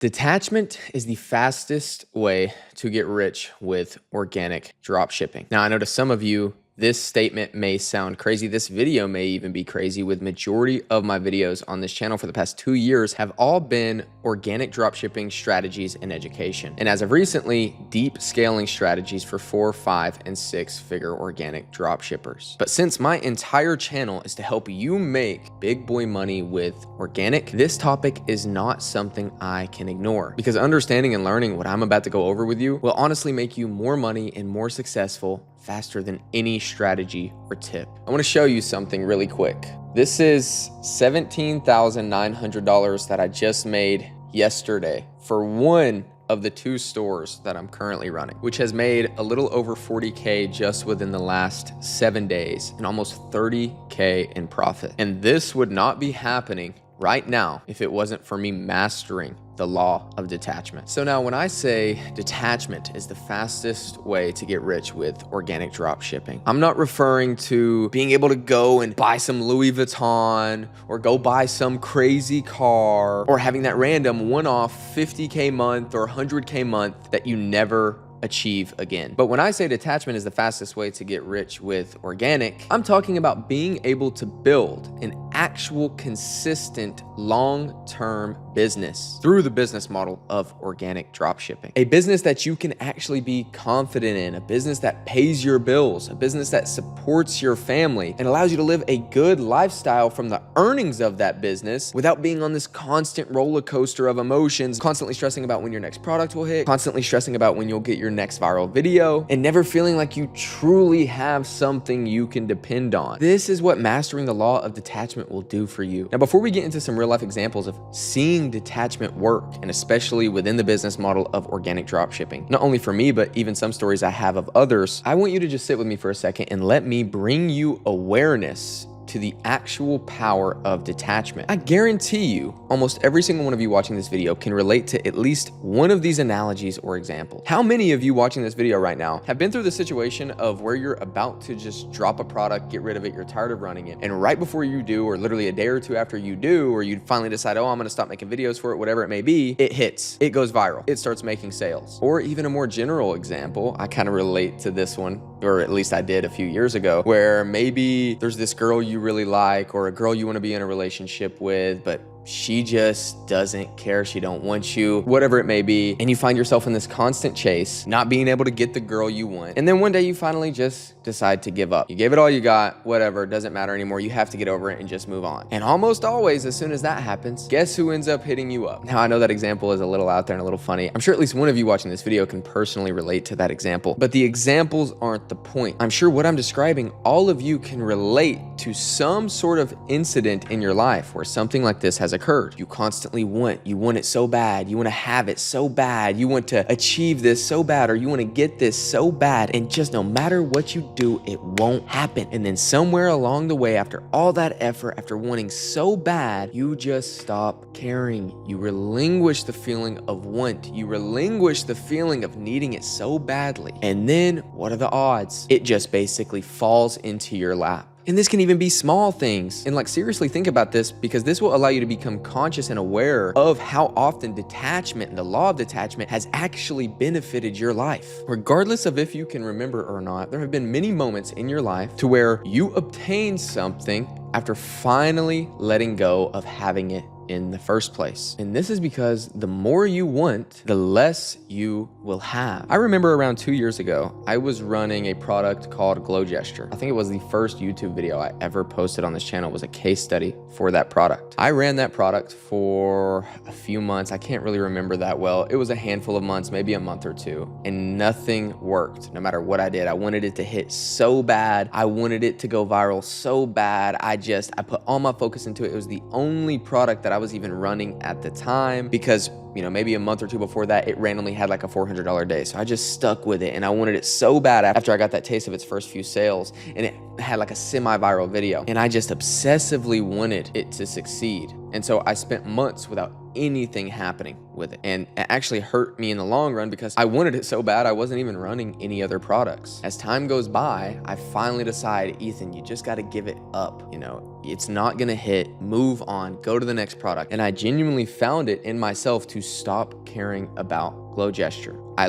Detachment is the fastest way to get rich with organic drop shipping. Now, I know to some of you, this statement may sound crazy. This video may even be crazy. With majority of my videos on this channel for the past 2 years have all been organic dropshipping strategies and education. And as of recently, deep scaling strategies for 4, 5, and 6-figure organic dropshippers. But since my entire channel is to help you make big boy money with organic, this topic is not something I can ignore, because understanding and learning what I'm about to go over with you will honestly make you more money and more successful faster than any strategy or tip. I want to show you something really quick. This is $17,900 that I just made yesterday for one of the 2 stores that I'm currently running, which has made a little over 40K just within the last 7 days and almost 30K in profit. And this would not be happening right now if it wasn't for me mastering the law of detachment. So now when I say detachment is the fastest way to get rich with organic drop shipping, I'm not referring to being able to go and buy some Louis Vuitton or go buy some crazy car or having that random one-off 50K month or 100K month that you never achieve again. But when I say detachment is the fastest way to get rich with organic, I'm talking about being able to build an actual consistent long-term business through the business model of organic dropshipping. A business that you can actually be confident in, a business that pays your bills, a business that supports your family and allows you to live a good lifestyle from the earnings of that business without being on this constant roller coaster of emotions, constantly stressing about when your next product will hit, constantly stressing about when you'll get your next viral video, and never feeling like you truly have something you can depend on. This is what mastering the law of detachment will do for you. Now, before we get into some real life examples of seeing detachment work, and especially within the business model of organic dropshipping, not only for me, but even some stories I have of others, I want you to just sit with me for a second and let me bring you awareness to the actual power of detachment. I guarantee you, almost every single one of you watching this video can relate to at least one of these analogies or examples. How many of you watching this video right now have been through the situation of where you're about to just drop a product, get rid of it, you're tired of running it, and right before you do, or literally a day or 2 after you do, or you finally decide, oh, I'm gonna stop making videos for it, whatever it may be, it hits, it goes viral, it starts making sales. Or even a more general example, I kind of relate to this one, or at least I did a few years ago, where maybe there's this girl you really like, or a girl you want to be in a relationship with, but she just doesn't care, she don't want you, whatever it may be, and you find yourself in this constant chase, not being able to get the girl you want, and then one day you finally just decide to give up. You gave it all you got, whatever, it doesn't matter anymore, you have to get over it and just move on. And almost always, as soon as that happens, guess who ends up hitting you up? Now, I know that example is a little out there and a little funny. I'm sure at least one of you watching this video can personally relate to that example, but the examples aren't the point. I'm sure what I'm describing, all of you can relate to some sort of incident in your life where something like this has occurred. You constantly you want it so bad, you want to have it so bad, you want to achieve this so bad, or you want to get this so bad, and just no matter what you do, it won't happen. And then somewhere along the way, after all that effort, after wanting so bad, you just stop caring. You relinquish the feeling of want, you relinquish the feeling of needing it so badly, and then what are the odds? It just basically falls into your lap. And this can even be small things. And like, seriously think about this, because this will allow you to become conscious and aware of how often detachment and the law of detachment has actually benefited your life. Regardless of if you can remember or not, there have been many moments in your life to where you obtained something after finally letting go of having it in the first place. And this is because the more you want, the less you will have. I remember around 2 years ago, I was running a product called Glow Gesture. I think it was the first YouTube video I ever posted on this channel. It was a case study for that product. I ran that product for a few months. I can't really remember that well. It was a handful of months, maybe a month or 2, and nothing worked. No matter what I did, I wanted it to hit so bad. I wanted it to go viral so bad. I put all my focus into it. It was the only product that I was even running at the time, because maybe a month or 2 before that, it randomly had like a $400 day. So I just stuck with it, and I wanted it so bad after I got that taste of its first few sales, and it had like a semi-viral video, and I just obsessively wanted it to succeed. And so I spent months without anything happening with it. And it actually hurt me in the long run because I wanted it so bad I wasn't even running any other products. As time goes by, I finally decide, Ethan, you just got to give it up. It's not gonna hit, move on, go to the next product. And I genuinely found it in myself to stop caring about Glow Gesture. I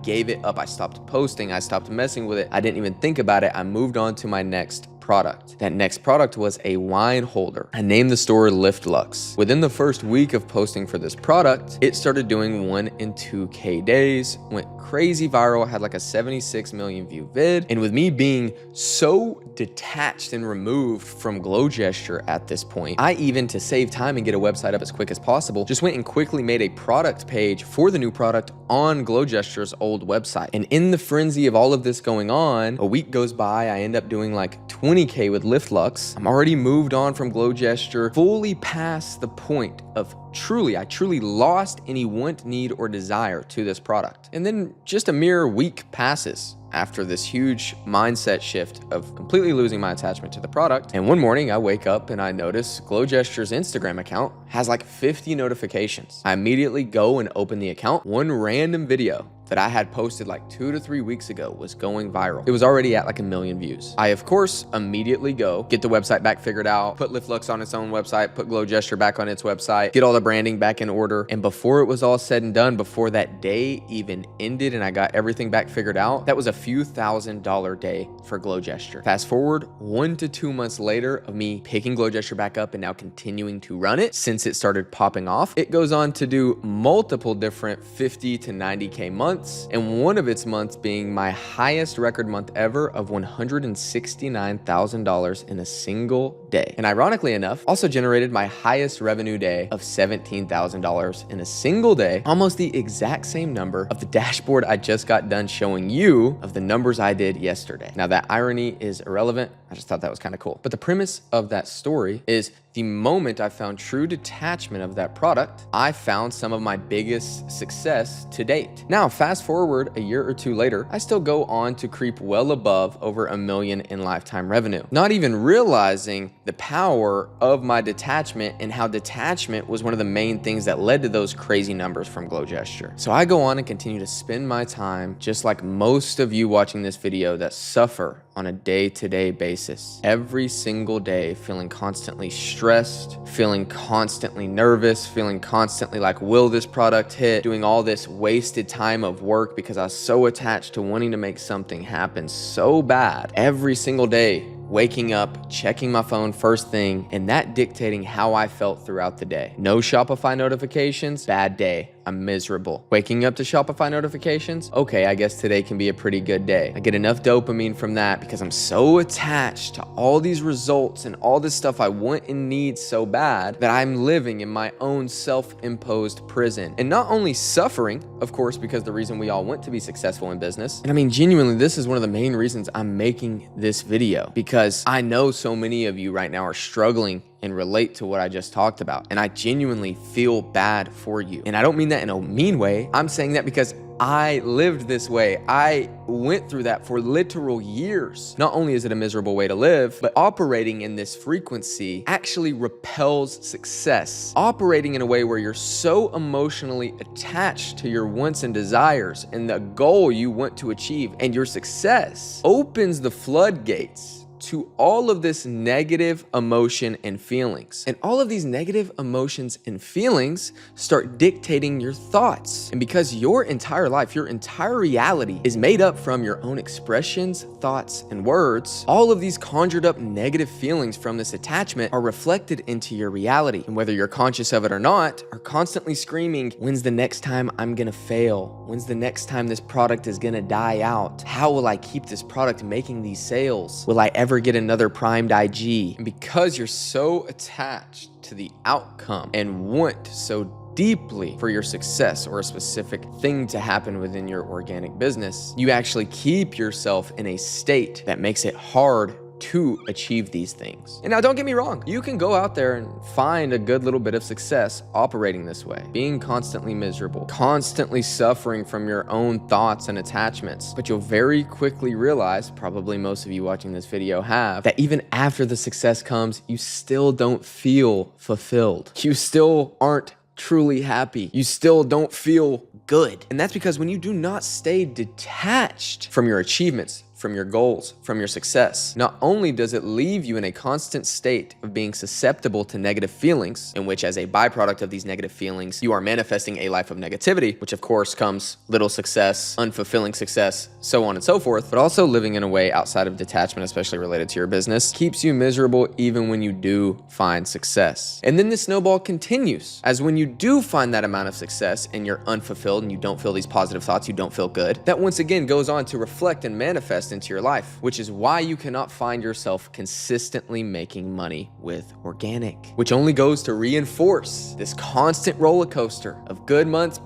gave it up. I stopped posting, I stopped messing with it. I didn't even think about it. I moved on to my next product. That next product was a wine holder. I named the store Lift Lux. Within the first week of posting for this product, it started doing 1 and 2K days, went crazy viral, had like a 76 million view vid. And with me being so detached and removed from Glow Gesture at this point, I even, to save time and get a website up as quick as possible, just went and quickly made a product page for the new product on Glow Gesture's old website. And in the frenzy of all of this going on, a week goes by, I end up doing like 20K with Lift Lux. I'm already moved on from Glow Gesture, fully past the point of I truly lost any want, need, or desire to this product. And then just a mere week passes after this huge mindset shift of completely losing my attachment to the product. And one morning I wake up and I notice Glow Gesture's Instagram account has like 50 notifications. I immediately go and open the account. One random video that I had posted like 2 to 3 weeks ago was going viral. It was already at like 1 million views. I, of course, immediately go get the website back figured out, put Lift Lux on its own website, put Glow Gesture back on its website, get all the branding back in order. And before it was all said and done, before that day even ended and I got everything back figured out, that was a few $1,000 day for Glow Gesture. Fast forward 1 to 2 months later of me picking Glow Gesture back up and now continuing to run it since it started popping off, it goes on to do multiple different 50 to 90K months. And one of its months being my highest record month ever of $169,000 in a single day. And ironically enough, also generated my highest revenue day of $17,000 in a single day, almost the exact same number of the dashboard I just got done showing you of the numbers I did yesterday. Now that irony is irrelevant. I just thought that was kind of cool. But the premise of that story is the moment I found true detachment of that product, I found some of my biggest success to date. Now, fast forward a year or two later, I still go on to creep well above over $1 million in lifetime revenue, not even realizing the power of my detachment and how detachment was one of the main things that led to those crazy numbers from Glow Gesture. So I go on and continue to spend my time, just like most of you watching this video that suffer on a day-to-day basis, every single day, feeling constantly stressed, feeling constantly nervous, feeling constantly like, will this product hit? Doing all this wasted time of work because I was so attached to wanting to make something happen so bad. Every single day, waking up, checking my phone first thing, and that dictating how I felt throughout the day. No Shopify notifications, bad day. I'm miserable. Waking up to Shopify notifications, okay, I guess today can be a pretty good day. I get enough dopamine from that because I'm so attached to all these results and all this stuff I want and need so bad that I'm living in my own self-imposed prison. And not only suffering, of course, because the reason we all want to be successful in business. And I mean, genuinely, this is one of the main reasons I'm making this video, because I know so many of you right now are struggling and relate to what I just talked about. And I genuinely feel bad for you. And I don't mean that in a mean way. I'm saying that because I lived this way. I went through that for literal years. Not only is it a miserable way to live, but operating in this frequency actually repels success. Operating in a way where you're so emotionally attached to your wants and desires and the goal you want to achieve, and your success opens the floodgates to all of this negative emotion and feelings. And all of these negative emotions and feelings start dictating your thoughts. And because your entire life, your entire reality is made up from your own expressions, thoughts, and words, all of these conjured up negative feelings from this attachment are reflected into your reality. And whether you're conscious of it or not, are constantly screaming, when's the next time I'm gonna fail? When's the next time this product is gonna die out? How will I keep this product making these sales? Will I ever get another primed IG? And because you're so attached to the outcome and want so deeply for your success or a specific thing to happen within your organic business, you actually keep yourself in a state that makes it hard to achieve these things. And now don't get me wrong, you can go out there and find a good little bit of success operating this way, being constantly miserable, constantly suffering from your own thoughts and attachments. But you'll very quickly realize, probably most of you watching this video have, that even after the success comes, you still don't feel fulfilled. You still aren't truly happy. You still don't feel good. And that's because when you do not stay detached from your achievements, from your goals, from your success, not only does it leave you in a constant state of being susceptible to negative feelings, in which as a byproduct of these negative feelings, you are manifesting a life of negativity, which of course comes little success, unfulfilling success, so on and so forth, but also living in a way outside of detachment, especially related to your business, keeps you miserable even when you do find success. And then the snowball continues, as when you do find that amount of success and you're unfulfilled and you don't feel these positive thoughts, you don't feel good, that once again goes on to reflect and manifest into your life, which is why you cannot find yourself consistently making money with organic, which only goes to reinforce this constant roller coaster of good months,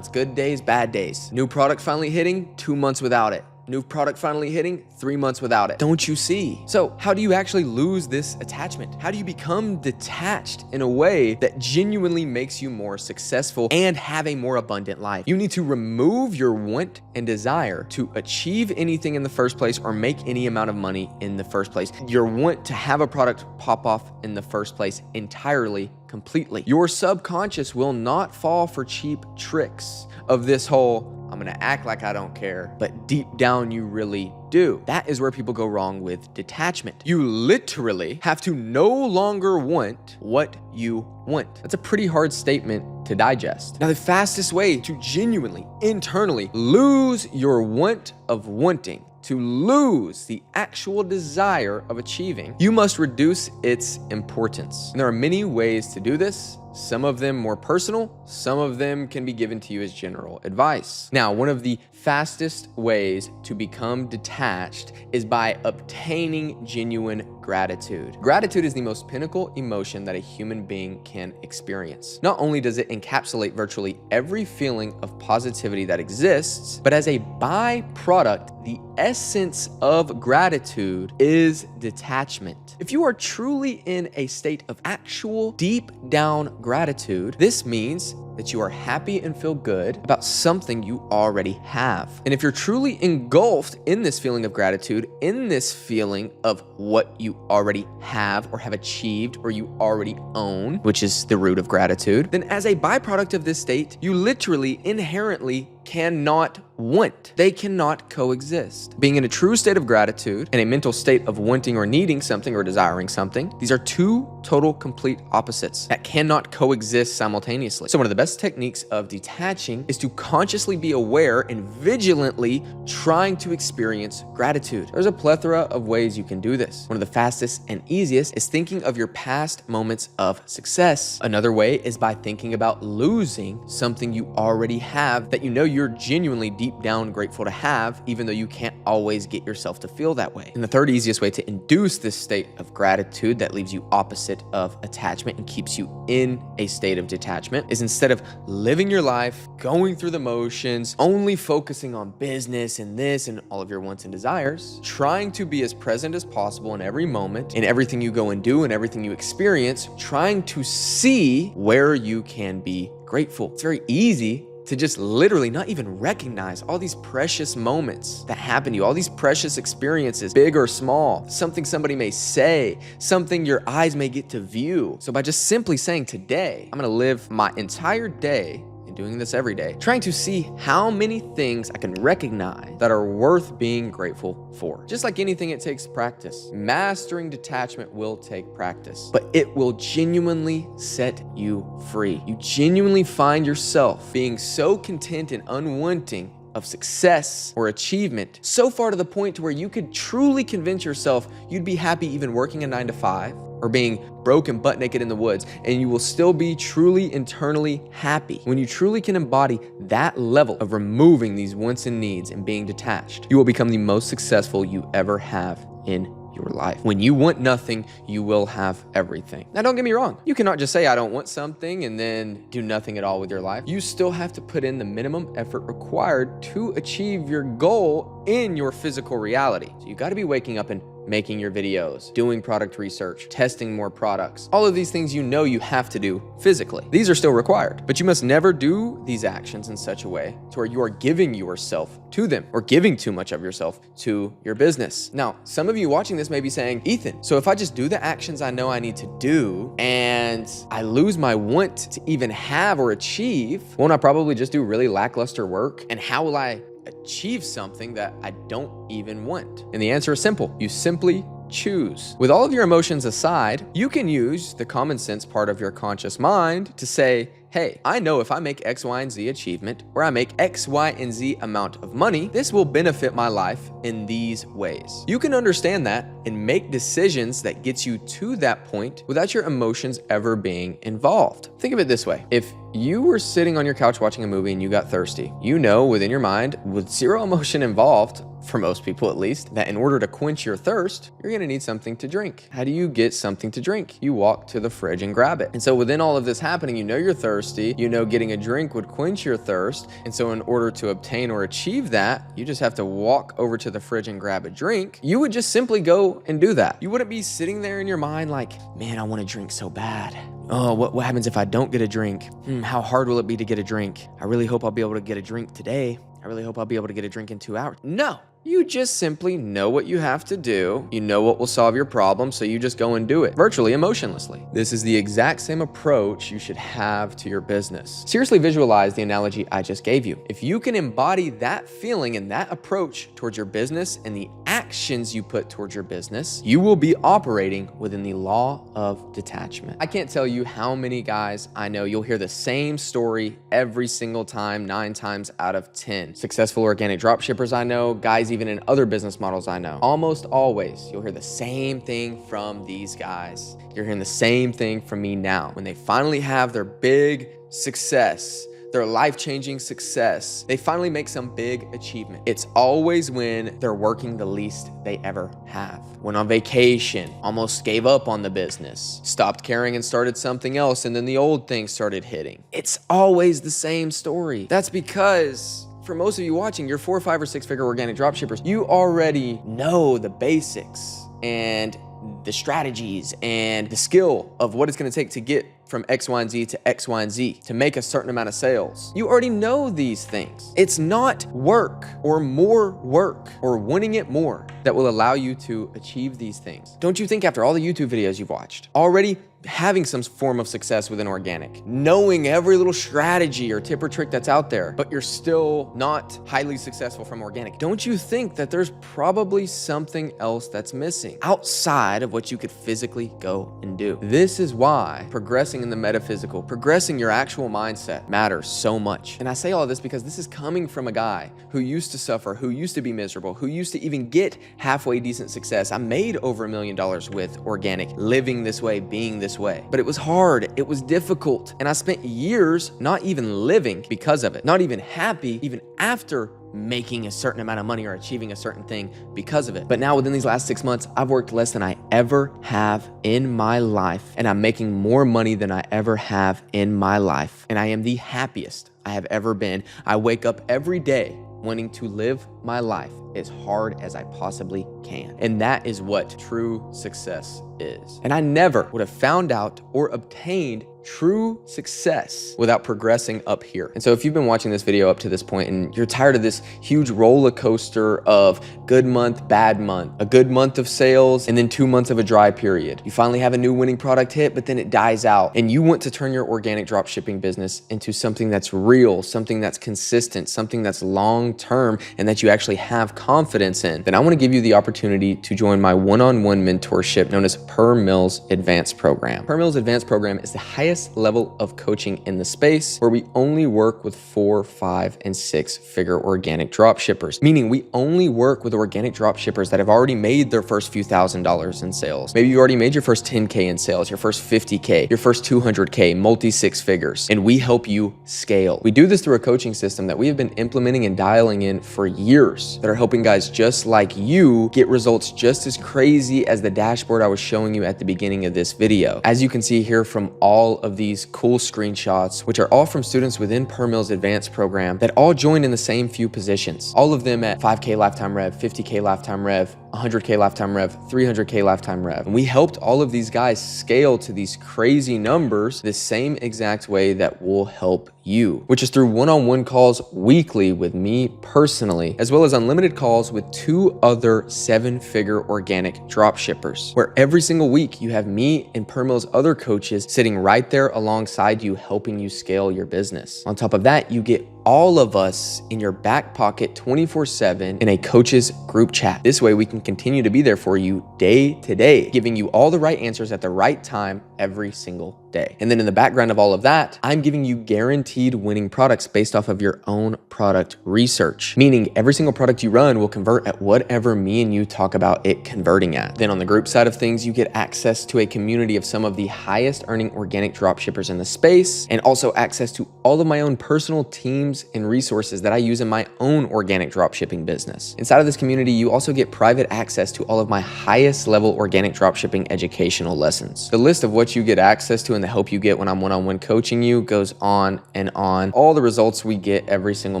good days, bad days. New product finally hitting, 2 months without it. New product finally hitting, 3 months without it. Don't you see? So how do you actually lose this attachment? How do you become detached in a way that genuinely makes you more successful and have a more abundant life? You need to remove your want and desire to achieve anything in the first place or make any amount of money in the first place. Your want to have a product pop off in the first place entirely, completely. Your subconscious will not fall for cheap tricks of this whole, I'm gonna act like I don't care, but deep down you really do. That is where people go wrong with detachment. You literally have to no longer want what you want. That's a pretty hard statement to digest. Now, the fastest way to genuinely, internally lose your want of wanting, to lose the actual desire of achieving, you must reduce its importance. And there are many ways to do this. Some of them more personal, some of them can be given to you as general advice. Now, one of the fastest ways to become detached is by obtaining genuine gratitude. Gratitude is the most pinnacle emotion that a human being can experience. Not only does it encapsulate virtually every feeling of positivity that exists, but as a byproduct, the essence of gratitude is detachment. If you are truly in a state of actual deep down gratitude, this means that you are happy and feel good about something you already have. And if you're truly engulfed in this feeling of gratitude, in this feeling of what you already have or have achieved or you already own, which is the root of gratitude, then as a byproduct of this state, you literally inherently cannot want. They cannot coexist. Being in a true state of gratitude and a mental state of wanting or needing something or desiring something, these are two total complete opposites that cannot coexist simultaneously. So one of the best techniques of detaching is to consciously be aware and vigilantly trying to experience gratitude. There's a plethora of ways you can do this. One of the fastest and easiest is thinking of your past moments of success. Another way is by thinking about losing something you already have that you know you're genuinely deep down grateful to have, even though you can't always get yourself to feel that way. And the third easiest way to induce this state of gratitude that leaves you opposite of attachment and keeps you in a state of detachment is, instead of living your life, going through the motions, only focusing on business and this and all of your wants and desires, trying to be as present as possible in every moment, in everything you go and do and everything you experience, trying to see where you can be grateful. It's very easy to just literally not even recognize all these precious moments that happen to you, all these precious experiences, big or small, something somebody may say, something your eyes may get to view. So by just simply saying, today, I'm gonna live my entire day, and doing this every day, trying to see how many things I can recognize that are worth being grateful for. Just like anything, it takes practice. Mastering detachment will take practice, but it will genuinely set you free. You genuinely find yourself being so content and unwanting of success or achievement, so far to the point to where you could truly convince yourself you'd be happy even working a 9-to-5 or being broke and butt naked in the woods, and you will still be truly internally happy. When you truly can embody that level of removing these wants and needs and being detached, you will become the most successful you ever have in your life. When you want nothing, you will have everything. Now, don't get me wrong. You cannot just say, I don't want something, and then do nothing at all with your life. You still have to put in the minimum effort required to achieve your goal in your physical reality. So you got to be waking up and making your videos, doing product research, testing more products. All of these things you know you have to do physically. These are still required, but you must never do these actions in such a way to where you are giving yourself to them or giving too much of yourself to your business. Now, some of you watching this may be saying, Ethan, so if I just do the actions I know I need to do and I lose my want to even have or achieve, won't I probably just do really lackluster work? And how will I achieve something that I don't even want? And the answer is simple. You simply choose. With all of your emotions aside, you can use the common sense part of your conscious mind to say, hey, I know if I make X, Y, and Z achievement, or I make X, Y, and Z amount of money, this will benefit my life in these ways. You can understand that and make decisions that gets you to that point without your emotions ever being involved. Think of it this way. If you were sitting on your couch watching a movie and you got thirsty, you know within your mind, with zero emotion involved, for most people at least, that in order to quench your thirst, you're gonna need something to drink. How do you get something to drink? You walk to the fridge and grab it. And so within all of this happening, you know you're thirsty, you know getting a drink would quench your thirst, and so in order to obtain or achieve that, you just have to walk over to the fridge and grab a drink. You would just simply go and do that. You wouldn't be sitting there in your mind like, man, I wanna drink so bad. Oh, what happens if I don't get a drink? How hard will it be to get a drink? I really hope I'll be able to get a drink today. I really hope I'll be able to get a drink in 2 hours. No. You just simply know what you have to do. You know what will solve your problem, so you just go and do it, virtually emotionlessly. This is the exact same approach you should have to your business. Seriously visualize the analogy I just gave you. If you can embody that feeling and that approach towards your business and the actions you put towards your business, you will be operating within the law of detachment. I can't tell you how many guys I know, you'll hear the same story every single time, 9 times out of 10. Successful organic dropshippers I know, guys even in other business models I know. Almost always, you'll hear the same thing from these guys. You're hearing the same thing from me now. When they finally have their big success, their life-changing success, they finally make some big achievement. It's always when they're working the least they ever have. Went on vacation, almost gave up on the business, stopped caring and started something else, and then the old thing started hitting. It's always the same story. That's because for most of you watching, you're 4, 5, or 6-figure organic dropshippers. You already know the basics and the strategies and the skill of what it's gonna take to get from X, Y, and Z to X, Y, and Z to make a certain amount of sales. You already know these things. It's not work or more work or wanting it more that will allow you to achieve these things. Don't you think after all the YouTube videos you've watched, already having some form of success within organic, knowing every little strategy or tip or trick that's out there, but you're still not highly successful from organic, don't you think that there's probably something else that's missing outside of what you could physically go and do? This is why progressing in the metaphysical, progressing your actual mindset matters so much. And I say all of this because this is coming from a guy who used to suffer, who used to be miserable, who used to even get halfway decent success. I made over $1 million with organic, living this way, being this way. But it was hard, it was difficult. And I spent years not even living because of it, not even happy, even after making a certain amount of money or achieving a certain thing because of it. But now within these last 6 months, I've worked less than I ever have in my life. And I'm making more money than I ever have in my life. And I am the happiest I have ever been. I wake up every day wanting to live my life as hard as I possibly can. And that is what true success is. And I never would have found out or obtained true success without progressing up here. And so if you've been watching this video up to this point and you're tired of this huge roller coaster of good month, bad month, a good month of sales, and then 2 months of a dry period, you finally have a new winning product hit, but then it dies out, and you want to turn your organic dropshipping business into something that's real, something that's consistent, something that's long-term, and that you actually have confidence in, then I want to give you the opportunity to join my one-on-one mentorship known as Per Mills Advanced Program. Per Mills Advanced Program is the highest level of coaching in the space where we only work with 4, 5, and 6-figure organic dropshippers, meaning we only work with organic dropshippers that have already made their first few $1,000s in sales. Maybe you already made your first 10K in sales, your first 50K, your first 200K, multi 6 figures, and we help you scale. We do this through a coaching system that we have been implementing and dialing in for years that are helping guys just like you get results just as crazy as the dashboard I was showing you at the beginning of this video. As you can see here from all of these cool screenshots, which are all from students within Per Mills Advanced Program that all joined in the same few positions, all of them at 5K lifetime rev, 50K lifetime rev, 100K lifetime rev, 300K lifetime rev. And we helped all of these guys scale to these crazy numbers the same exact way that we'll help you, which is through one-on-one calls weekly with me personally, as well as unlimited calls with 2 other 7-figure organic dropshippers, where every single week you have me and Per Mill's other coaches sitting right there alongside you, helping you scale your business. On top of that, you get all of us in your back pocket 24/7 in a coaches group chat. This way we can continue to be there for you day to day, giving you all the right answers at the right time every single day. And then in the background of all of that, I'm giving you guaranteed winning products based off of your own product research, meaning every single product you run will convert at whatever me and you talk about it converting at. Then on the group side of things, you get access to a community of some of the highest earning organic dropshippers in the space, and also access to all of my own personal teams and resources that I use in my own organic dropshipping business. Inside of this community, you also get private access to all of my highest level organic dropshipping educational lessons. The list of what you get access to and the help you get when I'm one-on-one coaching you goes on and on. All the results we get every single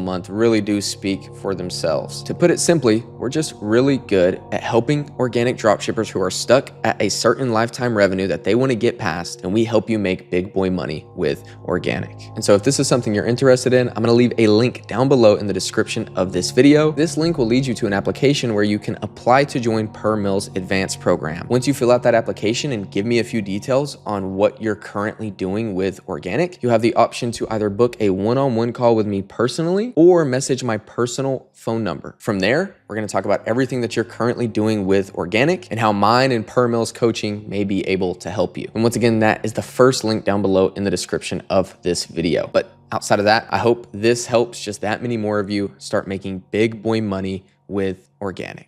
month really do speak for themselves. To put it simply, we're just really good at helping organic dropshippers who are stuck at a certain lifetime revenue that they want to get past, and we help you make big boy money with organic. And so if this is something you're interested in, I'm going to leave a link down below in the description of this video. This link will lead you to an application where you can apply to join Per Mill's advanced program. Once you fill out that application and give me a few details on what you're currently doing with organic, you have the option to either book a one-on-one call with me personally or message my personal phone number. From there, we're going to talk about everything that you're currently doing with organic and how mine and Per Mill's coaching may be able to help you. And once again, that is the first link down below in the description of this video. But outside of that, I hope this helps just that many more of you start making big boy money with organic.